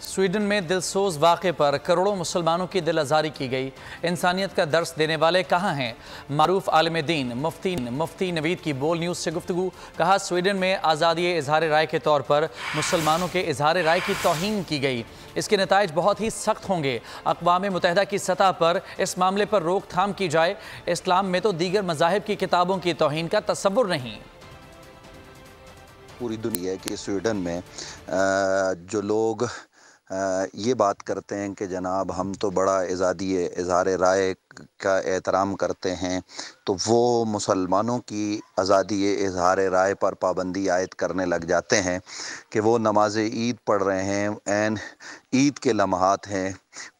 Sweden में दिलसोज वाक़े पर करोड़ों मुसलमानों की दिल आज़ारी की गई। इंसानियत का दर्स देने वाले कहाँ हैं? मारूफ आलिम दीन मुफ्ती नवीद की बोल न्यूज़ से गुफ्तगू। कहा, स्वीडन में आज़ादी इजहार राय के तौर पर मुसलमानों के इजहार राय की तौहीन की गई। इसके नताइज बहुत ही सख्त होंगे। अक़वाम मुत्तहिदा की सतह पर इस मामले पर रोकथाम की जाए। इस्लाम में तो दीगर मज़ाहिब की किताबों की तौहीन का तसव्वुर नहीं। पूरी दुनिया कि स्वीडन में जो लोग ये बात करते हैं कि जनाब हम तो बड़ा आज़ादी इज़हार राय का एहतराम करते हैं, तो वो मुसलमानों की आज़ादी इज़हार राय पर पाबंदी आयद करने लग जाते हैं कि वो नमाज ईद पढ़ रहे हैं, ऐन ईद के लम्हात हैं,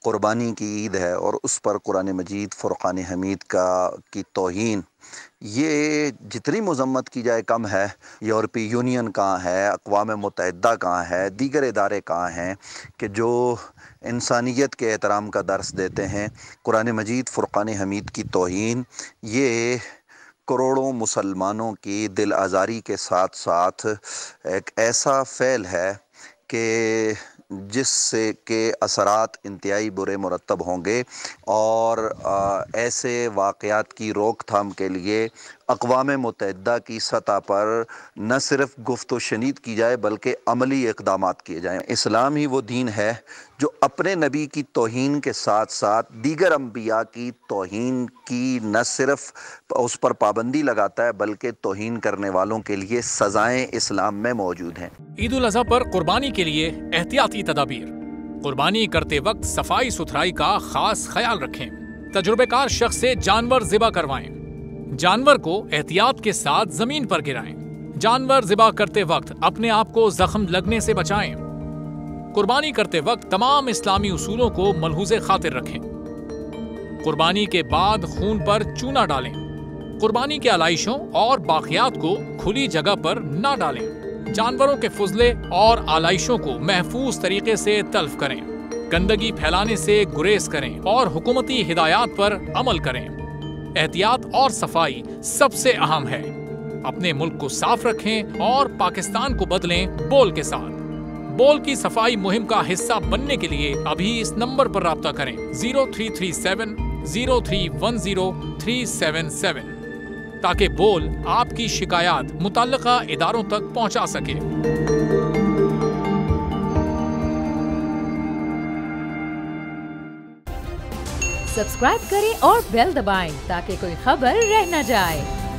क़ुरबानी की ईद है और उस पर कुरान मजीद फ़ुरक़ान हमीद की तौहीन, ये जितनी मज़म्मत की जाए कम है। यूरोपीय यूनियन कहाँ है, अक़वाम मुत्तहिदा कहाँ है, दीगर इदारे कहाँ हैं कि जो इंसानियत के एहतराम का दर्स देते हैं। कुरान मजीद फ़ुरक़ान हमीद की तौहीन ये करोड़ों मुसलमानों की दिल आज़ारी के साथ साथ एक ऐसा फ़ेल है कि जिससे के असरात इंतहाई बुरे मुरतब होंगे और ऐसे वाक़यात की रोकथाम के लिए अक़वाम मुत्तहिदा की सतह पर न सिर्फ गुफ्त शनीद की जाए बल्कि अमली इक़दामात किए जाएँ। इस्लाम ही वो दीन है जो अपने नबी की तौहीन के साथ साथ दीगर अम्बिया की तौहीन की न सिर्फ उस पर पाबंदी लगाता है बल्कि तौहीन करने वालों के लिए सज़ाएँ इस्लाम में मौजूद हैं। ईद उल अज़हा पर कुर्बानी के लिए एहतियाती तदाबीर। कुर्बानी करते वक्त सफाई सुथराई का खास ख्याल रखें। तजुर्बेकार शख्स से जानवर ज़िबा करवाएं। जानवर को एहतियात के साथ जमीन पर गिराएं। जानवर ज़िबा करते वक्त अपने आप को जख्म लगने से बचाएं। कुर्बानी करते वक्त तमाम इस्लामी उसूलों को मलहूज़े खातिर रखें। कुर्बानी के बाद खून पर चूना डालें। कुर्बानी के आलाइशों और बाक़ियात को खुली जगह पर न डालें। जानवरों के फुजले और आलाइशों को महफूज तरीके से तल्फ करें। गंदगी फैलाने से गुरेज करें और हुकूमती हिदायत पर अमल करें। एहतियात और सफाई सबसे अहम है। अपने मुल्क को साफ रखें और पाकिस्तान को बदलें बोल के साथ। बोल की सफाई मुहिम का हिस्सा बनने के लिए अभी इस नंबर पर राब्ता करें 0337 0310 377 ताकि बोल आपकी शिकायत मुतल्लिका इदारों तक पहुंचा सके। सब्सक्राइब करें और बेल दबाएं ताकि कोई खबर रह न जाए।